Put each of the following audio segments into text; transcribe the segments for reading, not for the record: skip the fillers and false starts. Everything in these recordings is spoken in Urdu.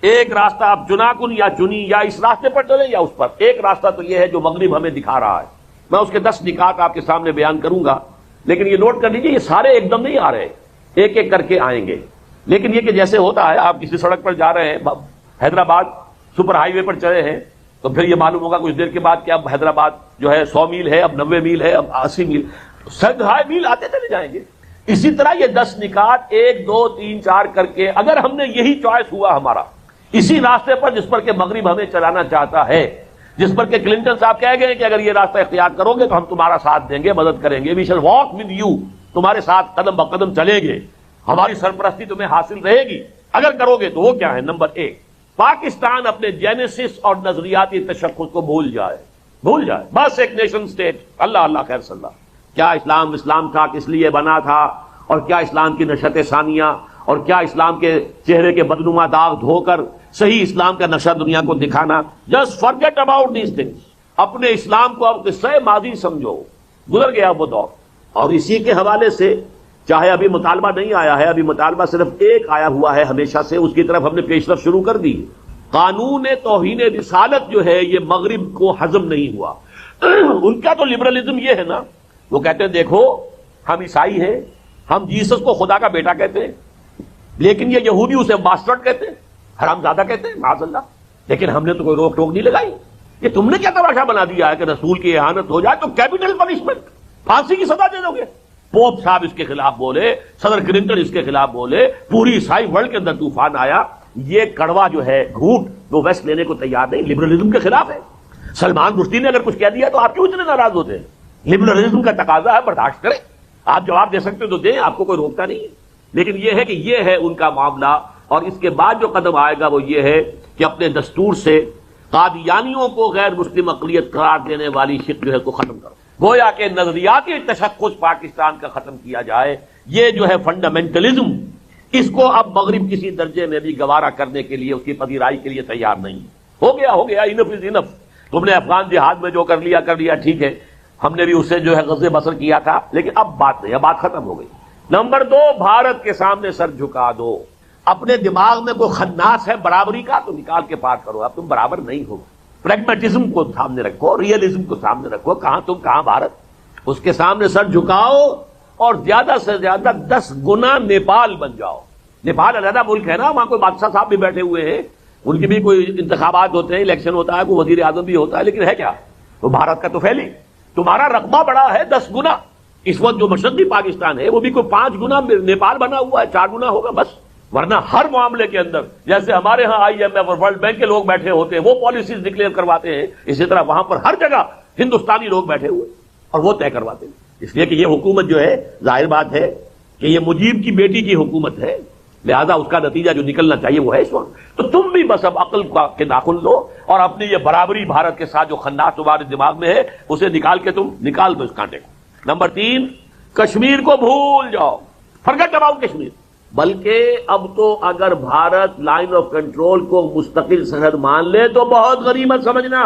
ایک راستہ آپ چنا کن یا چنی یا اس راستے پر چلیں یا اس پر. ایک راستہ تو یہ ہے جو مغرب ہمیں دکھا رہا ہے. میں اس کے 10 نکات آپ کے سامنے بیان کروں گا، لیکن یہ نوٹ کر لیجیے یہ سارے ایک دم نہیں آ رہے، ایک ایک کر کے آئیں گے. لیکن یہ کہ جیسے ہوتا ہے آپ کسی سڑک پر جا رہے ہیں، حیدرآباد سپر ہائی وے پر چلے ہیں، تو پھر یہ معلوم ہوگا کچھ دیر کے بعد کہ اب حیدرآباد جو ہے 100 میل ہے، اب 90 میل ہے، اب 80 میل، 100 میل آتے چلے جائیں گے. اسی طرح یہ 10 نکات 1 2 3 4 کر کے اگر ہم نے یہی چوائس ہوا ہمارا اسی راستے پر جس پر کہ مغرب ہمیں چلانا چاہتا ہے، جس پر کہ کلنٹن صاحب کہہ گئے کہ اگر یہ راستہ اختیار کرو گے تو ہم تمہارا ساتھ دیں گے، مدد کریں گے، وی شل واک ود یو، تمہارے ساتھ قدم بقدم چلیں گے، ہماری سرپرستی تمہیں حاصل رہے گی اگر کرو گے. تو وہ کیا ہے؟ نمبر 1، پاکستان اپنے جینیسس اور نظریاتی تشخص کو بھول جائے، بس ایک نیشن سٹیٹ. اللہ اللہ خیر صلی اللہ. کیا اسلام تھا، کس لیے بنا تھا، اور کیا اسلام کی نشأت ثانیہ، اور کیا اسلام کے چہرے کے بدنما داغ دھو کر صحیح اسلام کا نقشہ دنیا کو دکھانا. Just forget about these things. اپنے اسلام کو اب قصہ ماضی سمجھو، گزر گیا وہ دور. اور اسی کے حوالے سے چاہے ابھی مطالبہ نہیں آیا ہے، ابھی مطالبہ صرف ایک آیا ہوا ہے ہمیشہ سے، اس کی طرف ہم نے پیشرفت شروع کر دی. قانون توہین رسالت جو ہے یہ مغرب کو ہضم نہیں ہوا. ان کا تو لبرلزم یہ ہے نا، وہ کہتے ہیں دیکھو ہم عیسائی ہیں، ہم جیسس کو خدا کا بیٹا کہتے ہیں، لیکن یہ یہودی اسے باسٹرڈ کہتے ہیں، حرام زادہ کہتے ہیں معاذ اللہ، لیکن ہم نے تو کوئی روک ٹوک نہیں لگائی. کہ تم نے کیا تماشا بنا دیا ہے کہ رسول کی اہانت ہو جائے تو کیپٹل پنشمنٹ، پھانسی کی سزا دے دو گے. پوپ صاحب اس کے خلاف بولے، صدر کلنٹن اس کے خلاف بولے، پوری عیسائی ورلڈ کے اندر طوفان آیا. یہ کڑوا جو ہے گھونٹ وہ ویسٹ لینے کو تیار نہیں، لبرلزم کے خلاف ہے. سلمان رشدی نے اگر کچھ کہہ دیا تو آپ کیوں اتنے ناراض ہوتے ہیں؟ لبرلزم کا تقاضا ہے، برداشت کریں. آپ جواب دے سکتے تو دیں، آپ کو کوئی روکتا نہیں ہے. لیکن یہ ہے کہ یہ ہے ان کا معاملہ. اور اس کے بعد جو قدم آئے گا وہ یہ ہے کہ اپنے دستور سے قادیانیوں کو غیر مسلم اقلیت قرار دینے والی شق جو ہے کو ختم کرو. گویا کہ نظریاتی تشخص پاکستان کا ختم کیا جائے. یہ جو ہے فنڈامنٹلزم، اس کو اب مغرب کسی درجے میں بھی گوارا کرنے کے لیے، اس کی پذیرائی کے لیے تیار نہیں. ہو گیا، انف از انف. تم نے افغان جہاد میں جو کر لیا ٹھیک ہے، ہم نے بھی اس سے جو ہے غزے بسر کیا تھا، لیکن اب بات نہیں، اب بات ختم ہو گئی. نمبر 2، بھارت کے سامنے سر جھکا دو. اپنے دماغ میں کوئی خناس ہے برابری کا تو نکال کے پار کرو. اب تم برابر نہیں ہو. پریگمیٹزم کو سامنے رکھو، ریئلزم کو سامنے رکھو. کہاں تم کہاں بھارت. اس کے سامنے سر جھکاؤ اور زیادہ سے زیادہ 10 گنا نیپال بن جاؤ. نیپال علیحدہ ملک ہے نا، وہاں کوئی بادشاہ صاحب بھی بیٹھے ہوئے ہیں، ان کی بھی کوئی انتخابات ہوتے ہیں، الیکشن ہوتا ہے، کوئی وزیر اعظم بھی ہوتا ہے، لیکن ہے کیا؟ وہ بھارت کا تو پھیلی. تمہارا رقبہ بڑا ہے 10 گنا. اس وقت جو مشرقی پاکستان ہے وہ بھی کوئی 5 گنا نیپال بنا ہوا ہے، 4 گنا ہوگا بس. ورنہ ہر معاملے کے اندر جیسے ہمارے ہاں IMF اور ورلڈ بینک کے لوگ بیٹھے ہوتے ہیں، وہ پالیسیز ڈکلیئر کرواتے ہیں، اسی طرح وہاں پر ہر جگہ ہندوستانی لوگ بیٹھے ہوئے اور وہ طے کرواتے ہیں. اس لیے کہ یہ حکومت جو ہے ظاہر بات ہے کہ یہ مجیب کی بیٹی کی حکومت ہے، لہذا اس کا نتیجہ جو نکلنا چاہیے وہ ہے اس وقت. تو تم بھی بس اب عقل کے ناخن لو اور اپنی یہ برابری بھارت کے ساتھ جو خناس تمہارے دماغ میں ہے اسے نکال کے تم نکال دو اس کانٹے کو. نمبر 3، کشمیر کو بھول جاؤ، فرگیٹ اباؤٹ کشمیر. بلکہ اب تو اگر بھارت لائن آف کنٹرول کو مستقل سرحد مان لے تو بہت غنیمت سمجھنا.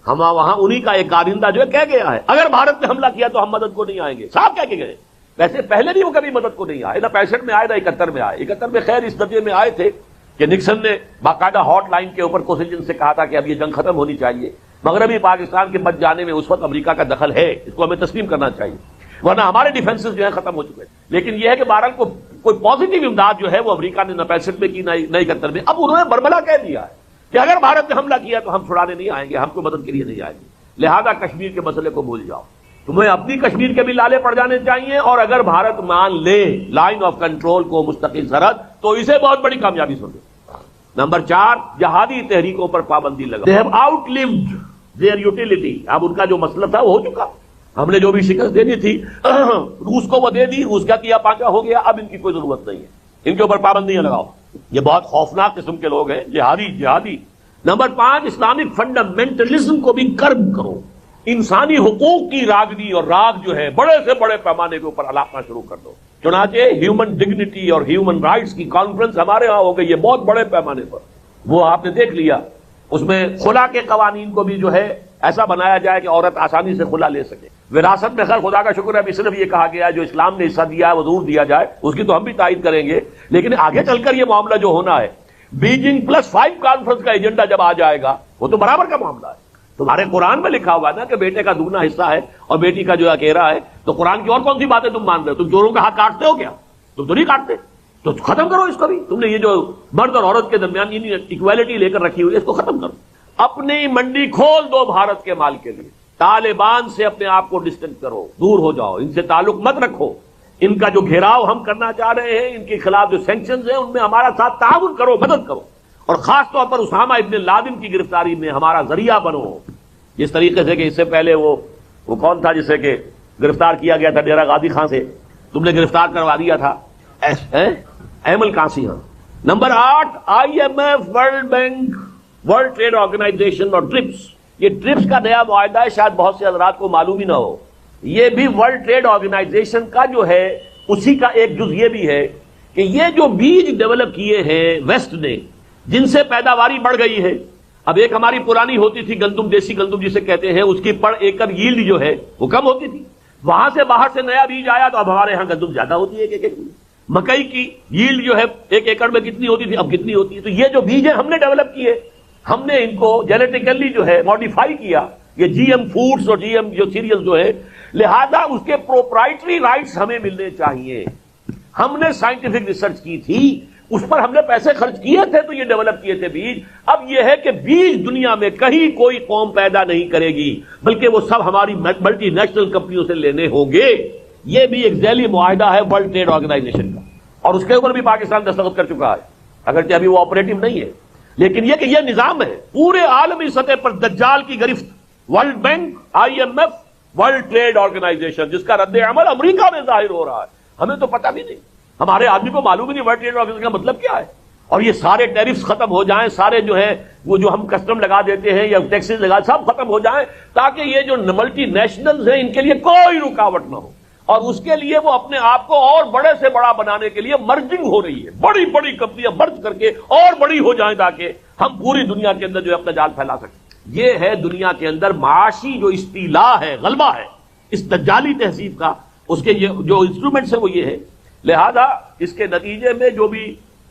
ہم وہاں انہی کا ایک کارندہ جو ہے کہہ گیا ہے اگر بھارت نے حملہ کیا تو ہم مدد کو نہیں آئیں گے. صاحب کہہ کے گئے. ویسے پہلے بھی وہ کبھی مدد کو نہیں آئے، نہ 65 میں آئے نہ 71 میں آئے. 71 میں خیر اس درجے میں آئے تھے کہ نکسن نے باقاعدہ ہاٹ لائن کے اوپر کوسنجن سے کہا تھا کہ اب یہ جنگ ختم ہونی چاہیے. مغربی پاکستان کے بچ جانے میں اس وقت امریکہ کا دخل ہے، اس کو ہمیں تسلیم کرنا چاہیے، ورنہ ہمارے ڈیفنسز جو ہیں ختم ہو چکے. لیکن یہ ہے کہ بہرحال کوئی پازیٹیو امداد جو ہے وہ امریکہ نے نہ 65 میں کی نہ 71 میں. اب انہوں نے بربلا کہہ دیا ہے کہ اگر بھارت نے حملہ کیا تو ہم چھڑانے نہیں آئیں گے، ہم کو مدد کے لیے نہیں آئیں گے. لہذا کشمیر کے مسئلے کو بھول جاؤ. تمہیں اپنی کشمیر کے بھی لالے پڑ جانے چاہیے، اور اگر بھارت مان لے لائن آف کنٹرول کو مستقل سرحد تو اسے بہت بڑی کامیابی سمجھو. نمبر 4، جہادی تحریکوں پر پابندی لگا. They have outlived their utility. اب ان کا جو مسئلہ تھا وہ ہو چکا. ہم نے جو بھی شکست دینی تھی روس کو وہ دے دی، روس کا کیا پانچا ہو گیا. اب ان کی کوئی ضرورت نہیں ہے، ان کے اوپر پابندیاں لگاؤ. یہ بہت خوفناک قسم کے لوگ ہیں، جہادی. نمبر 5، اسلامک فنڈامنٹلزم کو بھی کرب کرو. انسانی حقوق کی راگنی اور راگ جو ہے بڑے سے بڑے پیمانے کے اوپر علاقہ شروع کر دو. چنانچہ ہیومن ڈگنیٹی اور ہیومن رائٹس کی کانفرنس ہمارے ہاں ہو گئی ہے بہت بڑے پیمانے پر. وہ آپ نے دیکھ لیا. اس میں خلا کے قوانین کو بھی جو ہے ایسا بنایا جائے کہ عورت آسانی سے خلا لے سکے. وراثت میں خیر خدا کا شکر ہے ابھی صرف یہ کہا گیا ہے جو اسلام نے حصہ دیا ہے وہ ضرور دیا جائے، اس کی تو ہم بھی تائید کریں گے. لیکن آگے چل کر یہ معاملہ جو ہونا ہے بیجنگ +5 کانفرنس کا ایجنڈا جب آ جائے گا وہ تو برابر کا معاملہ ہے. تمہارے قرآن میں لکھا ہوا ہے نا کہ بیٹے کا دگنا حصہ ہے اور بیٹی کا جو اکیرا ہے. تو قرآن کی اور کون سی باتیں تم مان رہے ہو؟ تم چوروں کا ہاتھ کاٹتے ہو کیا؟ تم تو نہیں کاٹتے. تو ختم کرو اس کو بھی. تم نے یہ جو مرد اور عورت کے درمیان ایکویلٹی لے کر رکھی ہوئی ہے اس کو ختم کرو. اپنی منڈی کھول دو بھارت کے مال کے لیے. طالبان سے اپنے آپ کو ڈسٹنس کرو، دور ہو جاؤ، ان سے تعلق مت رکھو. ان کا جو گھیراؤ ہم کرنا چاہ رہے ہیں، ان کے خلاف جو سینکشنز ہیں ان میں ہمارا ساتھ تعاون کرو، مدد کرو. اور خاص طور پر اسامہ ابن لادن کی گرفتاری میں ہمارا ذریعہ بنو. جس طریقے سے کہ اس سے پہلے وہ کون تھا جسے کہ گرفتار کیا گیا تھا ڈیرہ غازی خان سے، تم نے گرفتار کروا دیا تھا ایمل کانسی. ہاں. Number 8 IMF، world bank, world trade organisation اور ٹرپس. یہ ٹرپس کا نیا معاہدہ ہے، شاید بہت سے حضرات کو معلوم ہی نہ ہو. یہ بھی ورلڈ ٹریڈ آرگنائزیشن کا جو ہے اسی کا ایک جز یہ بھی ہے کہ یہ جو بیج ڈیولپ کیے ہیں ویسٹ نے، جن سے پیداواری بڑھ گئی ہے. اب ایک ہماری پرانی ہوتی تھی گندم، دیسی گندم جسے کہتے ہیں، اس کی پر ایکڑ ییلڈ جو ہے وہ کم ہوتی تھی. وہاں سے باہر سے نیا بیج آیا تو اب ہمارے ہاں گندم زیادہ ہوتی ہے. ایک مکئی کی ییلڈ جو ہے ایک ایکڑ میں کتنی ہوتی تھی، اب کتنی ہوتی ہے. تو یہ جو بیج ہیں ہم نے ڈیولپ کیے، ہم نے ان کو جینیٹیکلی جو ہے ماڈیفائی کیا. یہ GM فوڈز اور GM جو سیریل جو ہے، لہذا اس کے پروپرائٹری رائٹس ہمیں ملنے چاہیے. ہم نے سائنٹیفک ریسرچ کی تھی، اس پر ہم نے پیسے خرچ کیے تھے تو یہ ڈیولپ کیے تھے بیج. اب یہ ہے کہ بیج دنیا میں کہیں کوئی قوم پیدا نہیں کرے گی، بلکہ وہ سب ہماری ملٹی نیشنل کمپنیوں سے لینے ہوں گے. یہ بھی ایک ذیلی معاہدہ ہے ورلڈ ٹریڈ آرگنائزیشن کا، اور اس کے اوپر بھی پاکستان دستخط کر چکا ہے، اگرچہ ابھی وہ آپریٹو نہیں ہے. لیکن یہ کہ یہ نظام ہے پورے عالمی سطح پر دجال کی گرفت. World bank, IMF، world trade organisation, جس کا رد عمل امریکہ میں ظاہر ہو رہا ہے. ہمیں تو پتہ بھی نہیں، ہمارے آدمی کو معلوم ہی نہیں ورلڈ ٹریڈ آرگنائزیشن کا مطلب کیا ہے. اور یہ سارے ٹیرفز ختم ہو جائیں، سارے جو ہے وہ جو ہم کسٹم لگا دیتے ہیں یا ٹیکسز لگا، سب ختم ہو جائیں تاکہ یہ جو ملٹی نیشنلز ہیں ان کے لیے کوئی رکاوٹ نہ ہو. اور اس کے لیے وہ اپنے آپ کو اور بڑے سے بڑا بنانے کے لیے مرجنگ ہو رہی ہے. بڑی بڑی کمپنیاں مرج کر کے اور بڑی ہو جائیں تاکہ ہم پوری دنیا کے اندر جو ہے اپنا جال پھیلا سکیں. یہ ہے دنیا کے اندر معاشی جو استیلا ہے، غلبہ ہے اس دجالی تہذیب کا. اس کے جو انسٹرومنٹس ہیں وہ یہ ہے. لہذا اس کے نتیجے میں جو بھی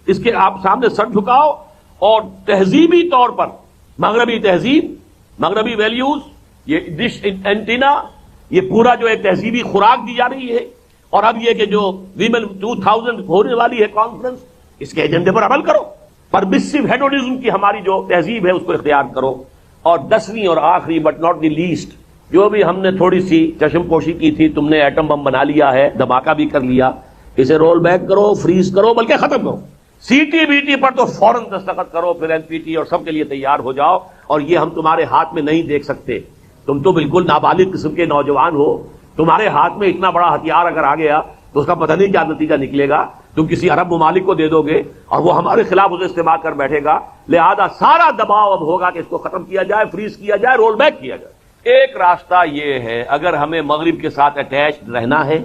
اس کے آپ سامنے سر جھکاؤ اور تہذیبی طور پر مغربی تہذیب، مغربی ویلیوز، یہ ڈش اینٹینا، یہ پورا جو ایک تہذیبی خوراک دی جا رہی ہے. اور اب یہ کہ جو ویمن 2000 ہونے والی ہے کانفرنس، اس کے ایجنڈے پر عمل کرو. پرمسو ہیڈونزم کی ہماری جو تہذیب ہے اس کو اختیار کرو. اور 10ویں اور آخری بٹ ناٹ دی لیسٹ، جو بھی ہم نے تھوڑی سی چشم پوشی کی تھی، تم نے ایٹم بم بنا لیا ہے، دھماکہ بھی کر لیا، اسے رول بیک کرو، فریز کرو، بلکہ ختم کرو. CTBT پر تو فوراً دستخط کرو، پھر NPT اور سب کے لیے تیار ہو جاؤ. اور یہ ہم تمہارے ہاتھ میں نہیں دیکھ سکتے. تم تو بالکل نابالغ قسم کے نوجوان ہو، تمہارے ہاتھ میں اتنا بڑا ہتھیار اگر آ گیا تو اس کا پتہ نہیں کیا نتیجہ نکلے گا. تم کسی عرب ممالک کو دے دو گے اور وہ ہمارے خلاف اسے استعمال کر بیٹھے گا. لہذا سارا دباؤ اب ہوگا کہ اس کو ختم کیا جائے، فریز کیا جائے، رول بیک کیا جائے. ایک راستہ یہ ہے، اگر ہمیں مغرب کے ساتھ اٹیچ رہنا ہے،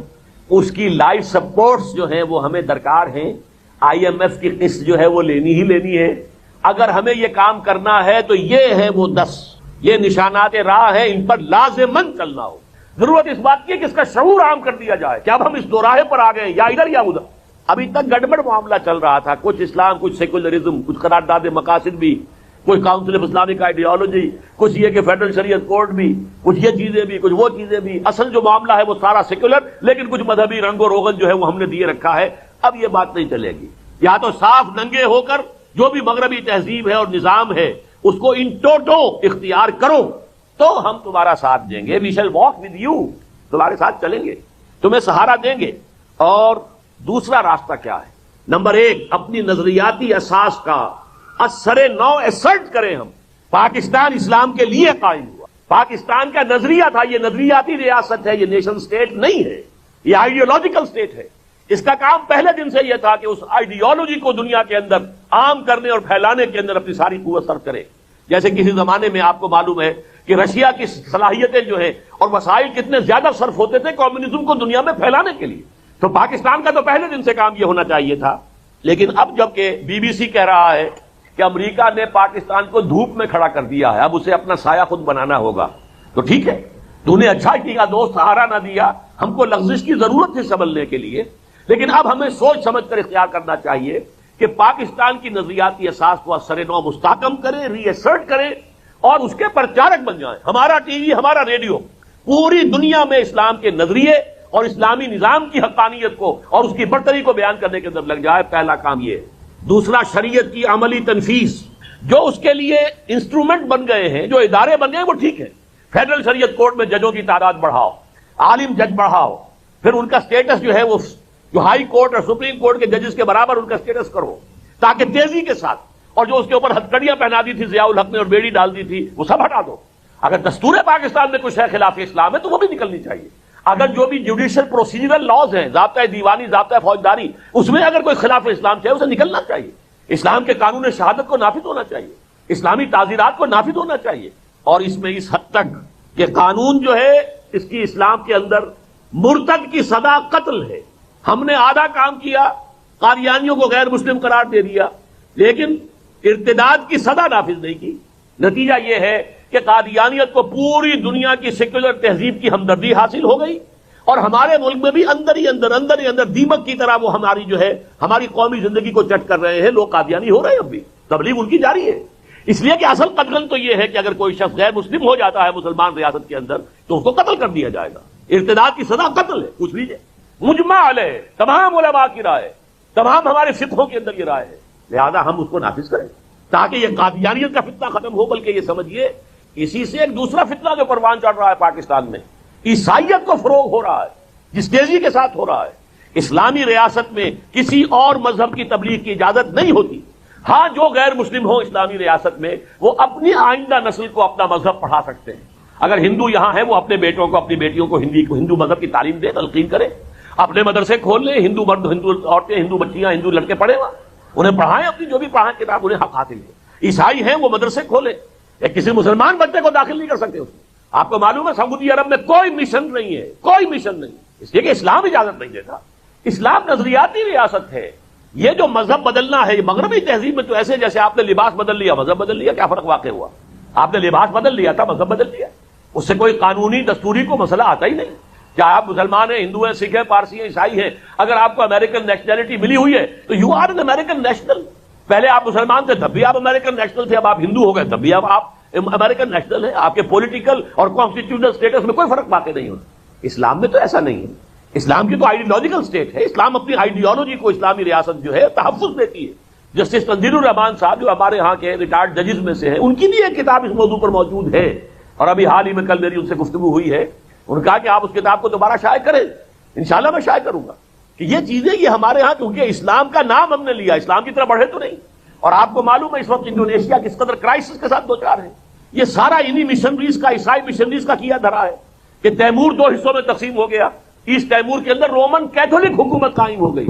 اس کی لائف سپورٹس جو ہیں وہ ہمیں درکار ہیں. IMF کی قسط جو ہے وہ لینی ہی لینی ہے. اگر ہمیں یہ کام کرنا ہے تو یہ ہے وہ 10 یہ نشانات راہ ہیں، ان پر لازماً چلنا ہو. ضرورت اس بات کی ہے کہ اس کا شعور عام کر دیا جائے کہ اب ہم اس دوراہے پر آ گئے، یا ادھر یا ادھر. ابھی تک گڑبڑ معاملہ چل رہا تھا، کچھ اسلام، کچھ سیکولرزم، کچھ قرارداد مقاصد بھی، کچھ کاؤنسل آف اسلامک آئیڈیالوجی، کچھ یہ کہ فیڈرل شریعت کورٹ بھی، کچھ یہ چیزیں بھی، کچھ وہ چیزیں بھی. اصل جو معاملہ ہے وہ سارا سیکولر، لیکن کچھ مذہبی رنگ و روغن جو ہے وہ ہم نے دیے رکھا ہے. اب یہ بات نہیں چلے گی. یا تو صاف ننگے ہو کر جو بھی مغربی تہذیب ہے اور نظام ہے اس کو ان ٹوٹو اختیار کرو تو ہم تمہارا ساتھ دیں گے. We shall walk with you, تمہارے ساتھ چلیں گے، تمہیں سہارا دیں گے. اور دوسرا راستہ کیا ہے؟ نمبر 1، اپنی نظریاتی اساس کا اثر نو ایسرٹ کریں. ہم پاکستان اسلام کے لیے قائم ہوا، پاکستان کا نظریہ تھا. یہ نظریاتی ریاست ہے، یہ نیشن سٹیٹ نہیں ہے، یہ آئیڈیالوجیکل سٹیٹ ہے. اس کا کام پہلے دن سے یہ تھا کہ اس آئیڈیالوجی کو دنیا کے اندر عام کرنے اور پھیلانے کے اندر اپنی ساری قوت صرف کرے. جیسے کسی زمانے میں آپ کو معلوم ہے کہ رشیا کی صلاحیتیں جو ہیں اور وسائل کتنے زیادہ صرف ہوتے تھے کمیونزم کو دنیا میں پھیلانے کے لیے. تو پاکستان کا تو پہلے دن سے کام یہ ہونا چاہیے تھا. لیکن اب جب کہ BBC کہہ رہا ہے کہ امریکہ نے پاکستان کو دھوپ میں کھڑا کر دیا ہے، اب اسے اپنا سایہ خود بنانا ہوگا، تو ٹھیک ہے، تو نے اچھا کیا، دوست سہارا نہ دیا. ہم کو لغزش کی ضرورت تھی سنبھلنے کے لیے، لیکن اب ہمیں سوچ سمجھ کر اختیار کرنا چاہیے کہ پاکستان کی نظریاتی اساس کو سر نو مستحکم کرے، ری ایسرٹ کرے اور اس کے پرچارک بن جائیں. ہمارا ٹی وی، ہمارا ریڈیو پوری دنیا میں اسلام کے نظریے اور اسلامی نظام کی حقانیت کو اور اس کی برتری کو بیان کرنے کے اندر لگ جائے. پہلا کام یہ ہے. دوسرا، شریعت کی عملی تنفیذ. جو اس کے لیے انسٹرومنٹ بن گئے ہیں، جو ادارے بن گئے ہیں، وہ ٹھیک ہے. فیڈرل شریعت کورٹ میں ججوں کی تعداد بڑھاؤ، عالم جج بڑھاؤ، پھر ان کا سٹیٹس جو ہے وہ جو ہائی کورٹ اور سپریم کورٹ کے ججز کے برابر ان کا سٹیٹس کرو، تاکہ تیزی کے ساتھ، اور جو اس کے اوپر ہتھکڑیاں پہنا دی تھی ضیاء الحق نے اور بیڑی ڈال دی تھی، وہ سب ہٹا دو. اگر دستور پاکستان میں کچھ ہے خلاف اسلام ہے تو وہ بھی نکلنی چاہیے. اگر جو بھی جوڈیشل پروسیجرل لاز ہیں، ضابطۂ دیوانی، ضابطۂ فوجداری، اس میں اگر کوئی خلاف اسلام چاہے اسے نکلنا چاہیے. اسلام کے قانون شہادت کو نافذ ہونا چاہیے، اسلامی تعزیرات کو نافذ ہونا چاہیے. اور اس میں اس حد تک کہ قانون جو ہے اس کی اسلام کے اندر مرتد کی سزا قتل ہے. ہم نے آدھا کام کیا، قادیانیوں کو غیر مسلم قرار دے دیا، لیکن ارتداد کی سزا نافذ نہیں کی. نتیجہ یہ ہے کہ قادیانیت کو پوری دنیا کی سیکولر تہذیب کی ہمدردی حاصل ہو گئی، اور ہمارے ملک میں بھی اندر ہی اندر دیمک کی طرح وہ ہماری جو ہے ہماری قومی زندگی کو چٹ کر رہے ہیں. لوگ قادیانی ہو رہے ہیں، اب بھی تبلیغ ان کی جاری ہے. اس لیے کہ اصل قتل تو یہ ہے کہ اگر کوئی شخص غیر مسلم ہو جاتا ہے مسلمان ریاست کے اندر تو اس کو قتل کر دیا جائے گا. ارتداد کی سزا قتل ہے. پوچھ لیجیے، مجمع علیہ، تمام علماء کی رائے، تمام ہمارے فقہوں کے اندر یہ رائے ہے. لہذا ہم اس کو نافذ کریں تاکہ یہ قادیانیت کا فتنہ ختم ہو. بلکہ یہ سمجھیے اسی سے ایک دوسرا فتنہ جو پروان چڑھ رہا ہے پاکستان میں، عیسائیت کو فروغ ہو رہا ہے جس تیزی کے ساتھ ہو رہا ہے. اسلامی ریاست میں کسی اور مذہب کی تبلیغ کی اجازت نہیں ہوتی. ہاں، جو غیر مسلم ہو اسلامی ریاست میں وہ اپنی آئندہ نسل کو اپنا مذہب پڑھا سکتے ہیں. اگر ہندو یہاں ہے وہ اپنے بیٹوں کو، اپنی بیٹیوں کو ہندو مذہب کی تعلیم دے، تلقین کرے. اپنے مدرسے کھول لیں، ہندو مرد، ہندو عورتیں، ہندو بچیاں، ہندو لڑکے پڑھیں، وہاں انہیں پڑھائیں، اپنی جو بھی پڑھائیں کتاب انہیں حق حاصل ہے. عیسائی ہیں وہ مدرسے کھولیں. کسی مسلمان بچے کو داخل نہیں کر سکتے اس میں. آپ کو معلوم ہے سعودی عرب میں کوئی مشن نہیں ہے، کوئی مشن نہیں، اس لیے کہ اسلام اجازت نہیں دیتا. اسلام نظریاتی ریاست ہے. یہ جو مذہب بدلنا ہے، یہ مغربی تہذیب میں تو ایسے جیسے آپ نے لباس بدل لیا مذہب بدل لیا. کیا فرق واقع ہوا؟ آپ نے لباس بدل لیا تھا، مذہب بدل لیا. اس سے کوئی قانونی دستوری کو مسئلہ آتا ہی نہیں. چاہے آپ مسلمان ہیں، ہندو ہیں، سکھ ہیں، پارسی ہیں، عیسائی ہیں، اگر آپ کو امریکن نیشنلٹی ملی ہوئی ہے تو you are an American national. پہلے آپ مسلمان تھے تب بھی آپ امریکن نیشنل تھے، اب آپ ہندو ہو گئے تب بھی اب آپ امریکن نیشنل ہیں. آپ کے پولیٹیکل اور کانسٹیٹیوشنل سٹیٹس میں کوئی فرق واقع نہیں ہوتا. اسلام میں تو ایسا نہیں ہے. اسلام کی تو آئیڈیالوجیکل سٹیٹ ہے. اسلام اپنی آئیڈیالوجی کو اسلامی ریاست جو ہے تحفظ دیتی ہے. جسٹس تنزیل الرحمان صاحب جو ہمارے ہاں کے ریٹائرڈ ججز میں سے ہیں، ان کی بھی ایک کتاب اس موضوع پر موجود ہے، اور ابھی حال ہی میں کل میری ان سے گفتگو ہوئی ہے. انہوں نے کہا کہ آپ اس کتاب کو دوبارہ شائع کریں. انشاءاللہ میں شائع کروں گا کہ یہ چیزیں یہ ہمارے ہاں، کیونکہ اسلام کا نام ہم نے لیا، اسلام کی طرف بڑھے تو نہیں. اور آپ کو معلوم ہے اس وقت انڈونیشیا کس قدر کرائسس کے ساتھ دوچار ہے. یہ سارا انہی مشنریز کا، عیسائی مشنریز کا کیا دھرا ہے کہ تیمور 2 حصوں میں تقسیم ہو گیا. ایسٹ تیمور کے اندر رومن کیتھولک حکومت قائم ہو گئی.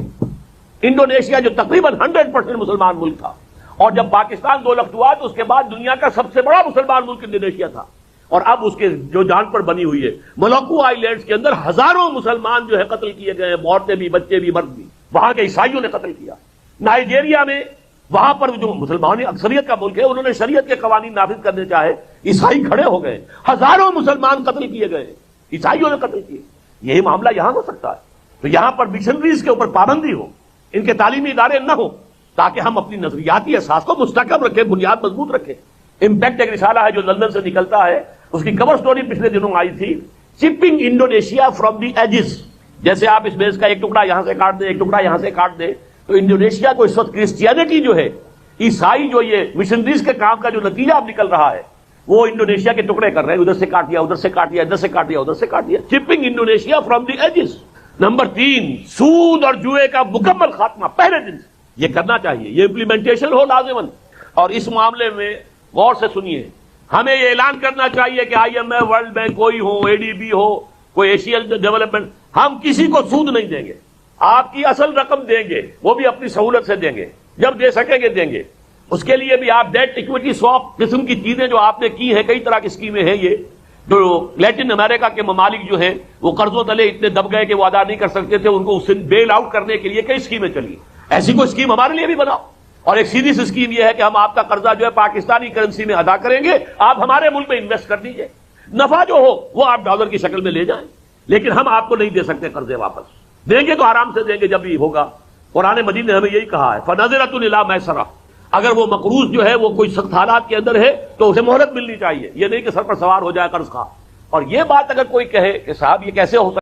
انڈونیشیا جو تقریباً 100% مسلمان ملک تھا، اور جب پاکستان 2 لخت ہوا تو اس کے بعد دنیا کا سب سے بڑا مسلمان ملک انڈونیشیا تھا. اور اب اس کے جو جان پر بنی ہوئی ہے، ملوکو آئی لینڈز کے اندر ہزاروں مسلمان جو ہے قتل کیے گئے، عورتیں بھی، بچے بھی، مرد بھی، وہاں کے عیسائیوں نے قتل کیا. نائجیریا میں وہاں پر جو مسلمان اکثریت کا ملک ہے، انہوں نے شریعت کے قوانین نافذ کرنے چاہے، عیسائی کھڑے ہو گئے، ہزاروں مسلمان قتل کیے گئے، عیسائیوں نے قتل کیے. یہی معاملہ یہاں ہو سکتا ہے. تو یہاں پر مشنریز کے اوپر پابندی ہو، ان کے تعلیمی ادارے نہ ہو، تاکہ ہم اپنی نظریاتی اساس کو مستحکم رکھیں، بنیاد مضبوط رکھیں. امپیکٹ ایک رسالہ ہے جو لندن سے نکلتا ہے، اس کی کور سٹوری پچھلے دنوں آئی تھی، چپنگ انڈونیشیا فرام دی ایجز. جیسے آپ اس میز کا ایک ٹکڑا یہاں سے کاٹ دیں، ایک ٹکڑا یہاں سے کاٹ دیں، تو انڈونیشیا کو اس وقت کرسچینٹی جو ہے، عیسائی جو یہ مشنریز کے کام کا جو نتیجہ اب نکل رہا ہے، وہ انڈونیشیا کے ٹکڑے کر رہے ہیں. ادھر سے کاٹ دیا، ادھر سے کاٹ دیا، ادھر سے کاٹ دیا، ادھر سے کاٹ دیا. Chipping Indonesia from the edges. Number 3، سود اور جوئے کا مکمل خاتمہ پہلے دن سے. یہ کرنا چاہیے، یہ امپلیمنٹیشن ہو لازماً. اور اس معاملے میں غور سے سنیے، ہمیں یہ اعلان کرنا چاہیے کہ IMF، ورلڈ بینک، کوئی ہو، ADB ہو، کوئی ایشین ڈیولپمنٹ، ہم کسی کو سود نہیں دیں گے. آپ کی اصل رقم دیں گے، وہ بھی اپنی سہولت سے دیں گے، جب دے سکیں گے دیں گے. اس کے لیے بھی آپ ڈیٹ ایکویٹی سواپ قسم کی چیزیں جو آپ نے کی ہیں، کئی طرح کی اسکیمیں ہیں. یہ جو لیٹن امریکہ کے ممالک جو ہیں وہ قرضوں تلے اتنے دب گئے کہ وہ ادا نہیں کر سکتے تھے، ان کو اس سے بیل آؤٹ کرنے کے لیے کئی اسکیمیں چلی. ایسی کوئی اسکیم ہمارے لیے بھی بناؤ. اور ایک سیدھی سی اسکیم یہ ہے کہ ہم آپ کا قرضہ جو ہے پاکستانی کرنسی میں ادا کریں گے، آپ ہمارے ملک میں انویسٹ کر دیجئے، نفع جو ہو وہ آپ ڈالر کی شکل میں لے جائیں، لیکن ہم آپ کو نہیں دے سکتے قرضے. واپس دیں گے تو آرام سے دیں گے جب بھی ہوگا. قرآن مجید نے ہمیں یہی کہا ہے فَنَظِرَةٌ إِلَىٰ مَيْسَرَةٍ، اگر وہ مقروض جو ہے وہ کوئی سخت حالات کے اندر ہے تو اسے مہلت ملنی چاہیے، یہ نہیں کہ سر پر سوار ہو جائے قرض خواہ۔ اور یہ بات اگر کوئی کہے کہ صاحب یہ کیسے ہو سکتا